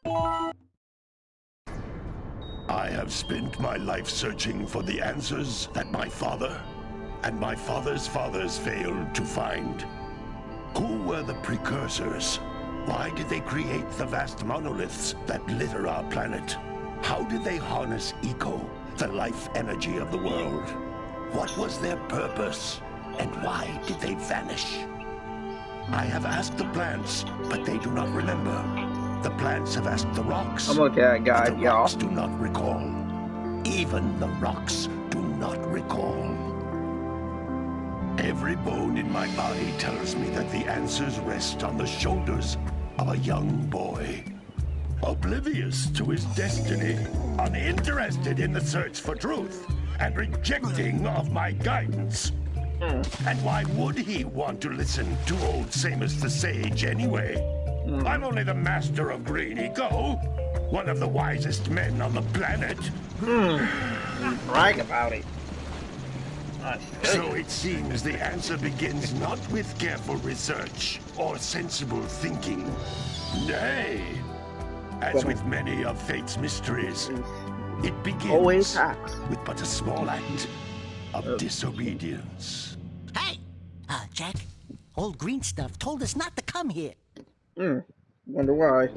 I have spent my life searching for the answers that my father and my father's fathers failed to find. Who were the precursors? Why did they create the vast monoliths that litter our planet? How did they harness eco, the life energy of the world? What was their purpose? And why did they vanish? I have asked the plants, but they do not remember. The plants have asked the rocks. I'm looking at a guide, but the y'all. rocks do not recall. Even the rocks do not recall. Every bone in my body tells me that the answers rest on the shoulders of a young boy. Oblivious to his destiny, uninterested in the search for truth, and rejecting of my guidance. And why would he want to listen to old Samus the Sage anyway? I'm only the master of green eco, one of the wisest men on the planet. Brag about it. So it seems the answer begins not with careful research or sensible thinking. Nay, as with many of fate's mysteries, it begins with but a small act of disobedience. Hey! Jack, old green stuff told us not to come here. Wonder why.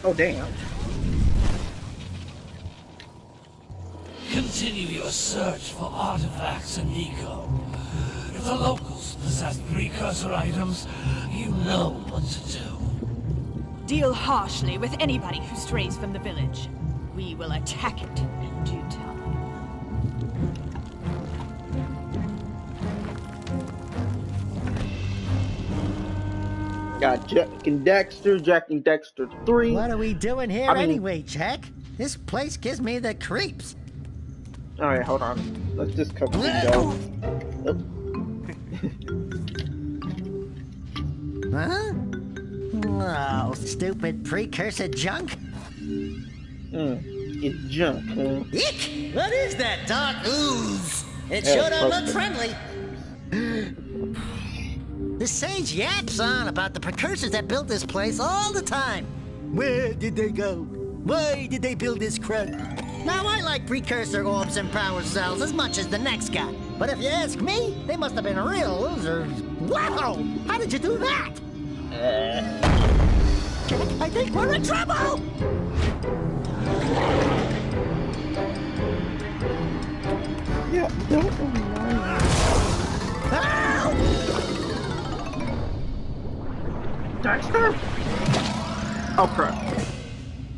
Oh, damn. Continue your search for artifacts and eco. If the locals possess precursor items, you know what to do. Deal harshly with anybody who strays from the village. We will attack it in due time. Got Jak and Daxter, Jak and Daxter 3. What are we doing here anyway, Jack? This place gives me the creeps. Alright, hold on. Let's just cover the go. Huh? Oh, stupid precursor junk. It's junk, huh? Eek! What is that dark ooze? It sure don't look friendly. The sage yaps on about the precursors that built this place all the time. Where did they go? Why did they build this crud? Now, I like precursor orbs and power cells as much as the next guy. But if you ask me, they must have been real losers. Wow! How did you do that? I think we're in trouble! Yeah, don't worry. Ow! Daxter? Oh, crap.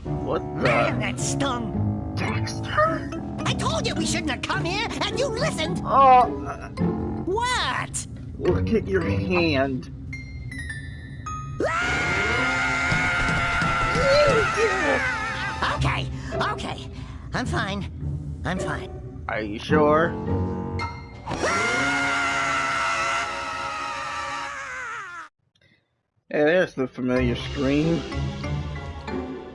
What the? Man, that stung! Daxter? I told you we shouldn't have come here, and you listened! Oh, What? look at your hand. Okay, okay. I'm fine. I'm fine. Are you sure? Hey, there's the familiar scream.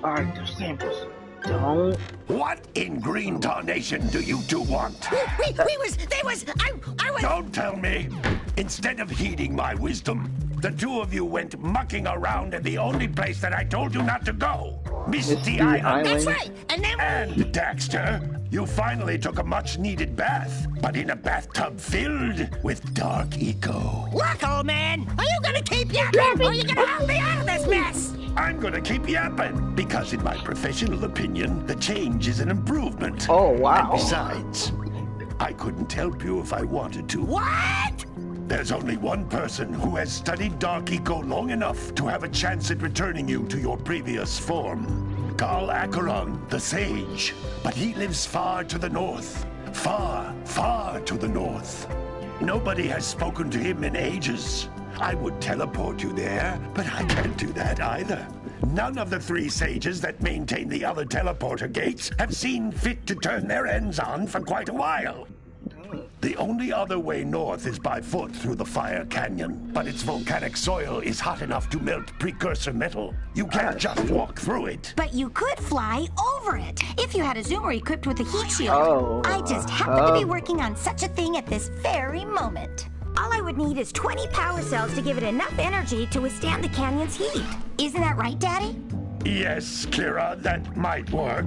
Alright, there's samples. Don't. What in green tarnation do you two want? I was... Don't tell me! Instead of heeding my wisdom, the two of you went mucking around in the only place that I told you not to go. Misty Island. That's right! And then... And, Daxter, you finally took a much-needed bath, but in a bathtub filled with dark eco. Look, old man! Are you gonna keep yapping, or are you gonna help me out of this mess? I'm gonna keep yapping, because in my professional opinion, the change is an improvement. Oh, wow. And besides, I couldn't help you if I wanted to. What? There's only one person who has studied dark eco long enough to have a chance at returning you to your previous form. Carl Acheron, the Sage. But he lives far to the north. Far, far to the north. Nobody has spoken to him in ages. I would teleport you there, but I can't do that either. None of the three sages that maintain the other teleporter gates have seen fit to turn their ends on for quite a while. The only other way north is by foot through the Fire Canyon, but its volcanic soil is hot enough to melt precursor metal. You can't just walk through it. But you could fly over it if you had a zoomer equipped with a heat shield. Oh, I just happen to be working on such a thing at this very moment. All I would need is 20 power cells to give it enough energy to withstand the canyon's heat. Isn't that right, Daddy? Yes, Kira, that might work.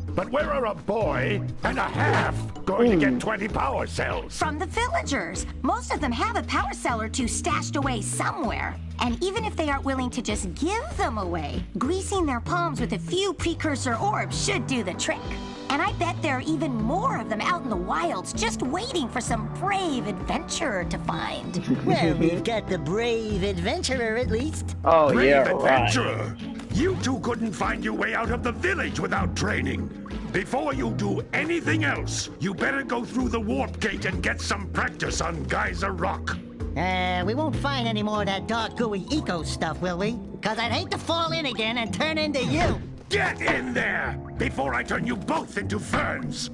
But where are a boy and a half going to get 20 power cells? From the villagers. Most of them have a power cell or two stashed away somewhere. And even if they aren't willing to just give them away, greasing their palms with a few precursor orbs should do the trick. And I bet there are even more of them out in the wilds just waiting for some brave adventurer to find. Well, we've got the brave adventurer at least. Oh, Brave yeah, adventurer! You two couldn't find your way out of the village without training. Before you do anything else, you better go through the warp gate and get some practice on Geyser Rock. We won't find any more of that dark gooey eco stuff, will we? Cause I'd hate to fall in again and turn into you. Get in there before I turn you both into ferns.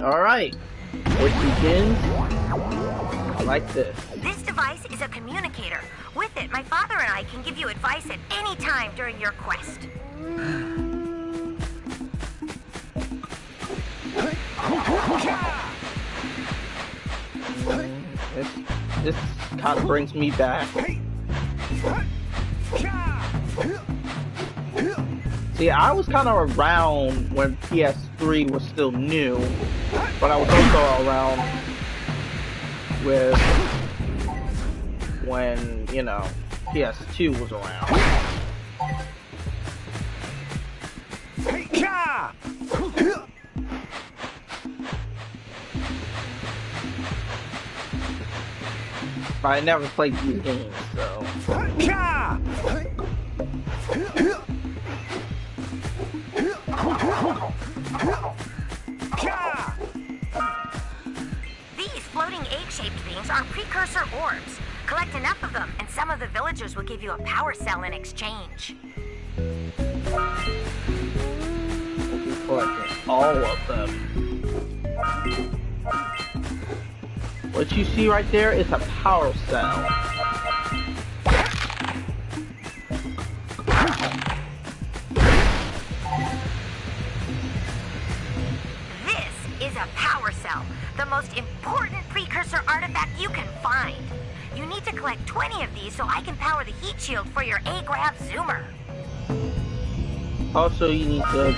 Alright. It begins like this. This device is a communicator. With it, my father and I can give you advice at any time during your quest. This kind of brings me back. See, I was kind of around when PS3 was still new, but I was also around with when, you know, PS2 was around. But I never played these games, so. These floating egg-shaped things are precursor orbs. Collect enough of them, and some of the villagers will give you a power cell in exchange. We'll be collecting all of them. What you see right there is a power cell. This is a power cell, the most important precursor artifact you can find. You need to collect 20 of these so I can power the heat shield for your A-Grav zoomer. Also, you need to...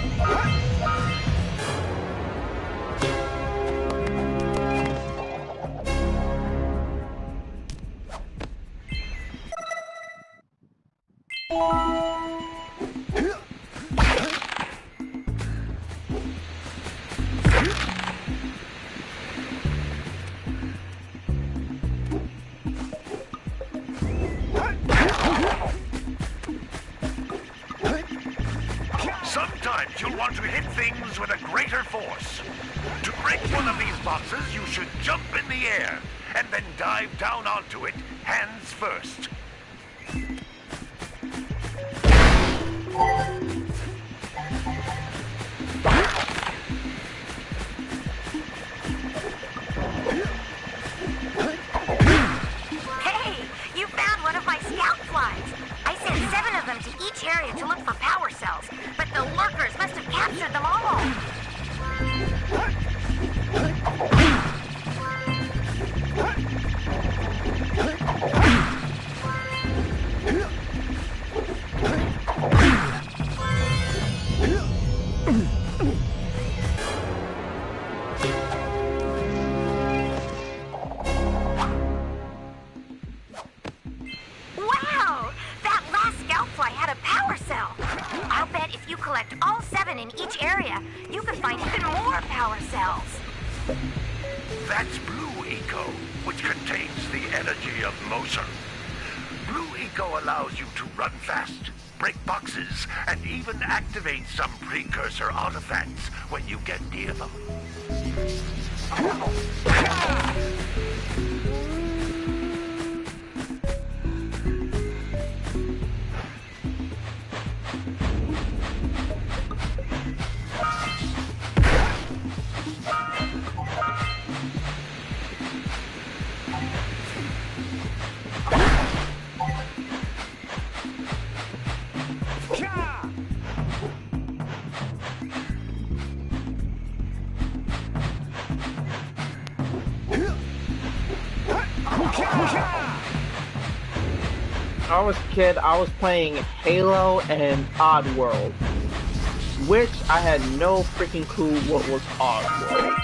Sometimes you'll want to hit things with a greater force. To break one of these boxes, you should jump in the air and then dive down onto it, hands first. Hey, you found one of my scout flies. I sent 7 of them to each area to look for power cells, but the lurkers must have captured them all. Wow! That last scout fly had a power cell. I'll bet if you collect all 7 in each area, you can find even more power cells. That's Blue Eco, which contains the energy of motion. Blue Eco allows you to run fast, break boxes, and even activate some precursor artifacts when you get near them. I was a kid, I was playing Halo and Oddworld, which I had no freaking clue what was Oddworld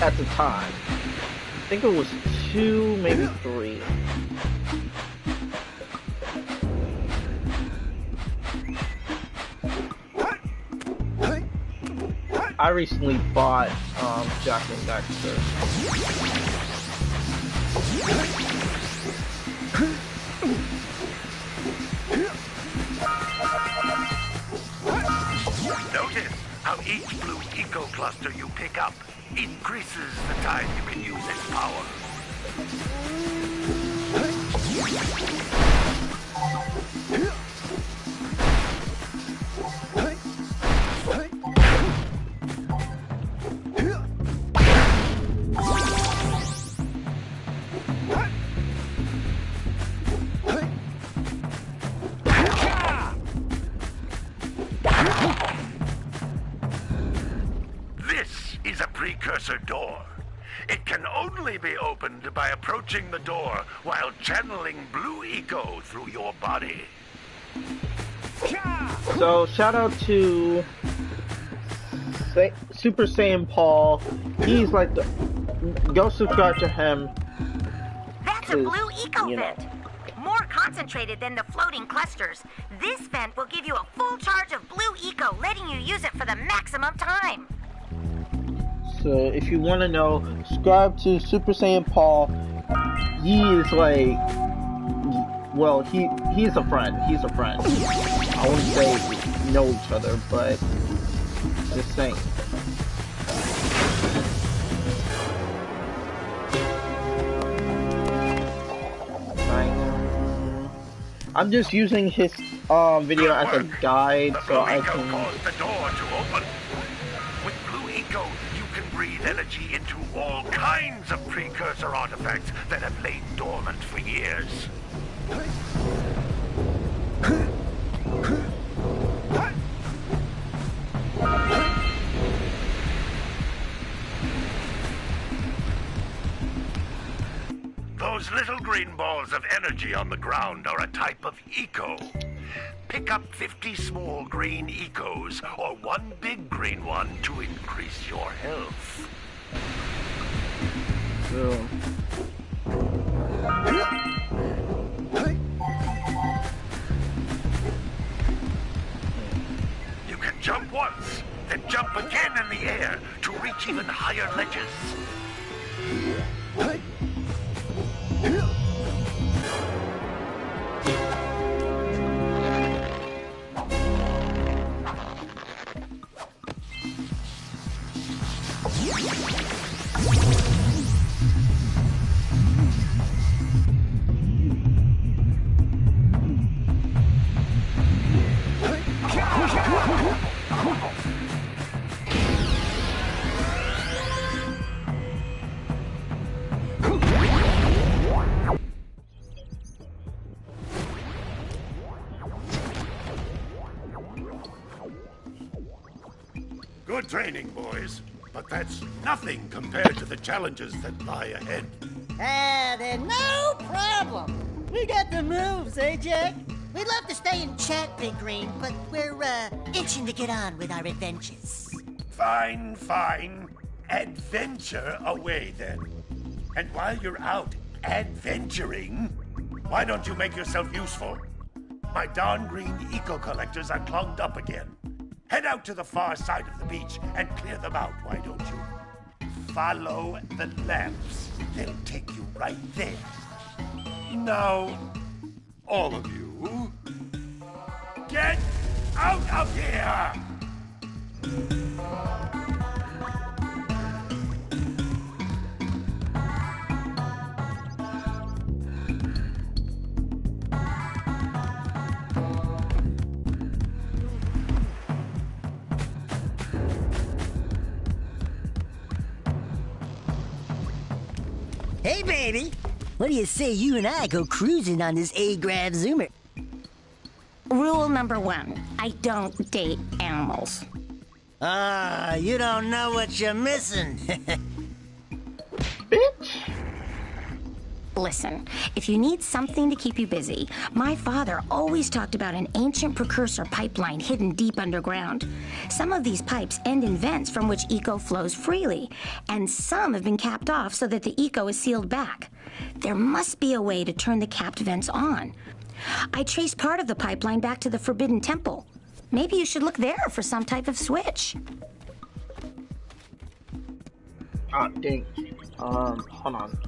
at the time. I think it was 2, maybe 3. I recently bought Jak and Daxter. Notice how each blue eco cluster you pick up increases the time you can use its power. This is a Precursor Door. It can only be opened by approaching the door while channeling blue eco through your body. So, shout out to Super Saiyan Paul. He's like the... Go subscribe to him. That's a blue eco you know. vent. More concentrated than the floating clusters. This vent will give you a full charge of blue eco, letting you use it for the maximum time. So if you want to know, subscribe to Super Saiyan Paul. He is like, well, he's a friend. He's a friend. I wouldn't say we know each other, but just saying. I'm just using his video as a guide, so I can. Cause the door to open. With blue eco, you can breathe energy into all kinds of precursor artifacts that have lain dormant for years. Those little green balls of energy on the ground are a type of eco. Pick up 50 small green ecos or one big green one to increase your health. You can jump once, then jump again in the air to reach even higher ledges. Good training, boys, but that's nothing compared to the challenges that lie ahead. Then no problem. We got the moves, eh, Jak? We'd love to stay and chat, Big Green, but we're, itching to get on with our adventures. Fine, fine. Adventure away, then. And while you're out adventuring, why don't you make yourself useful? My darn green eco-collectors are clogged up again. Head out to the far side of the beach and clear them out, why don't you? Follow the lamps. They'll take you right there. Now, all of you, get out of here! Hey, baby. What do you say you and I go cruising on this A-Grav Zoomer? Rule number 1, I don't date animals. You don't know what you're missing. bitch. Listen, if you need something to keep you busy, my father always talked about an ancient precursor pipeline hidden deep underground. Some of these pipes end in vents from which eco flows freely, and some have been capped off so that the eco is sealed back. There must be a way to turn the capped vents on. I traced part of the pipeline back to the Forbidden Temple. Maybe you should look there for some type of switch. Ah, dang. Hold on.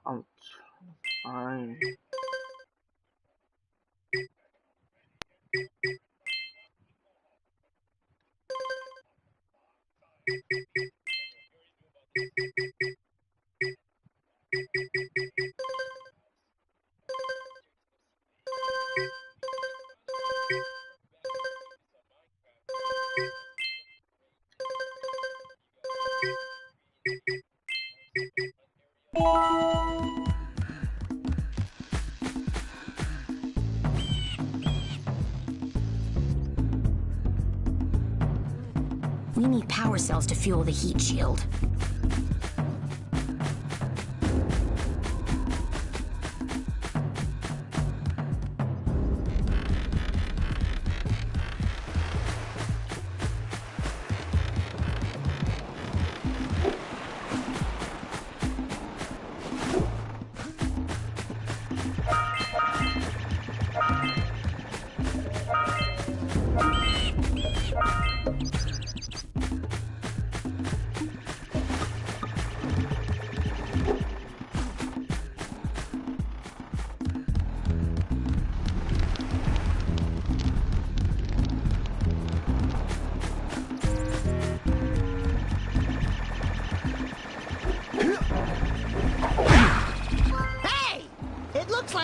I'm trying. We need power cells to fuel the heat shield.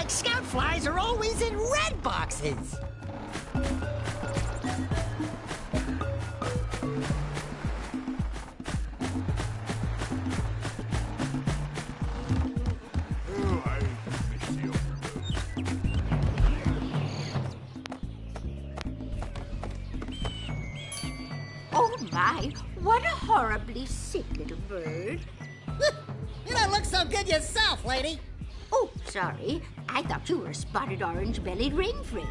Scout flies are always in red boxes. Oh my, what a horribly sick little bird. You don't look so good yourself, lady. Oh, sorry. I thought you were a spotted orange-bellied rainframe.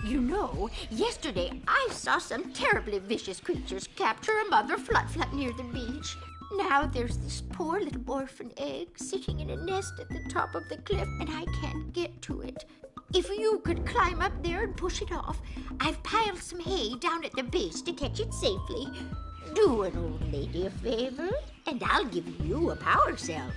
You know, yesterday I saw some terribly vicious creatures capture a mother flut-flut near the beach. Now there's this poor little orphan egg sitting in a nest at the top of the cliff, and I can't get to it. If you could climb up there and push it off, I've piled some hay down at the base to catch it safely. Do an old lady a favor, and I'll give you a power cell.